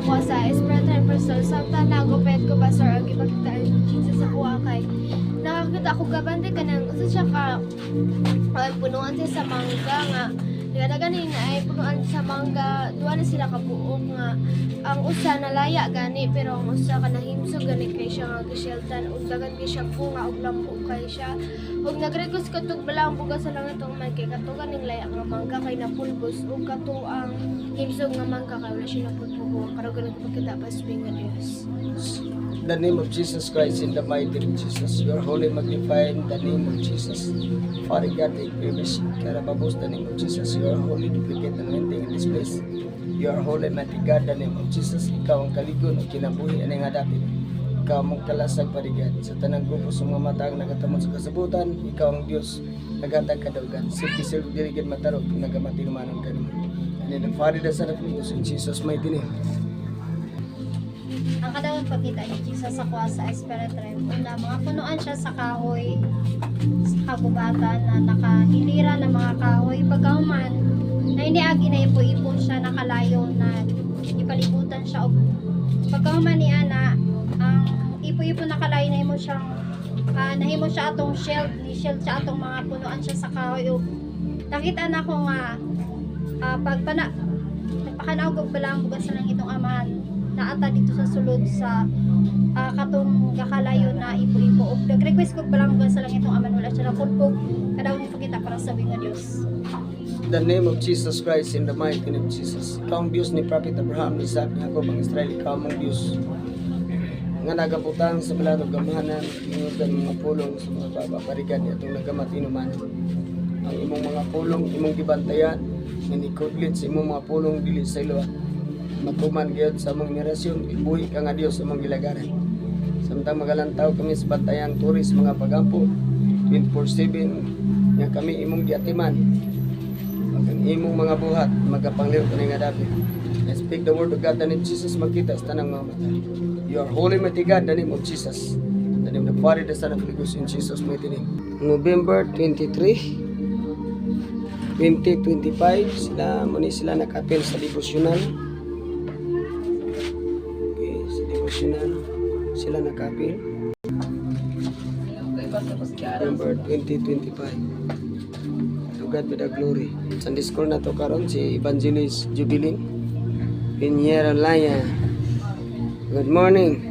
sa kuha sa Espiritu and Pastor samtang nagupet ko pastor ang ipagkitaan ni Jesus sa kuha kay nakakita ko gabante ka nang usa siya ka punuan siya sa mangga nga kada ganin ay punuan sa mangga duwa na sila kabuok nga ang usa nalaya gani pero ang usa ka nahimsog gani kay siya nga gisyeltan ug dagan kay siya bunga ug lampo kay siya ug nagrequest katug balang buga sa langit ug may kay katugan ning laya nga mangga kay napulbos ug kato ang himsog nga mangga kay wala siya napulbugo karon ganun pagkita pa swing nga Dios. The name of Jesus Christ, in the mighty name of Jesus, you are holy, magnified in the name of Jesus. Father God, I pray wish karababos the name of Jesus. You are holy, duplicate anointing in this place. You are holy, mighty God, the name of Jesus. Ikaw ang kaligon o kinabuhi anay nga dapit. Ikaw ang kalasag, Father God. Sa tanang grupo sa mga matang nagatamot sa kasabutan, ikaw ang Diyos nagatag kadaugan. Silpi-silpi dirigid matarog, nagamati numanong kanimo. And in the Father, the Son of God, in Jesus' mighty name. Ang kadawang pagkita ni Jesus sa kuha sa Espiritu Realm. Una, mga punuan siya sa kahoy, sa kagubatan na nakahilira ng mga kahoy. Pagkahuman, na hindi agi na ipo-ipo siya, nakalayo na ipalibutan siya. Pagkahuman ni Ana, ang ipo-ipo nakalayo na himo siyang nahimo siya atong shield, ni shield siya atong mga punuan siya sa kahoy. Nakita na ko nga nagpakanaog og balang bugas sa lang itong amahan naata dito sa sulod sa katong kakalayo na ipo-ipo og nag-request ko balang bugas sa lang itong amahan wala siya napulpog kadaw ni pagkita para sa nga Dios. The name of Jesus Christ, in the mighty name of Jesus. Ikaw ang Diyos ni Prophet Abraham, Isaac, Jacob, ang Israel. Ikaw ang Diyos nga nagaputang sa balang ng gamahanan, inugan mga pulong sa mga babaparigan itong nagamatinuman. Ang imong mga pulong, imong gibantayan, inikudlit sa imong mga pulong dili sa ilo. Matuman gayud sa among henerasyon, ibuhi ka nga Dios sa among gilagaran. Samtang magalantaw kami sa bantayang turis mga pagampo, 24/7 nga kami imong giatiman. Ang imong mga buhat magapangliw kani nga dapat. I speak the word of God, the name of Jesus, magkita sa tanang mga mata. You are holy, mighty God, the name of Jesus. The name of the Father, the Son, and the Holy Ghost, in Jesus' mighty name. November 23, 2025, sila nakapil sa devotional. Okay, sa devotional sila nakapil. November 2025. To God be the glory. Sunday school na to karon si Evangelist Jubilin Piñera Laya. Good morning.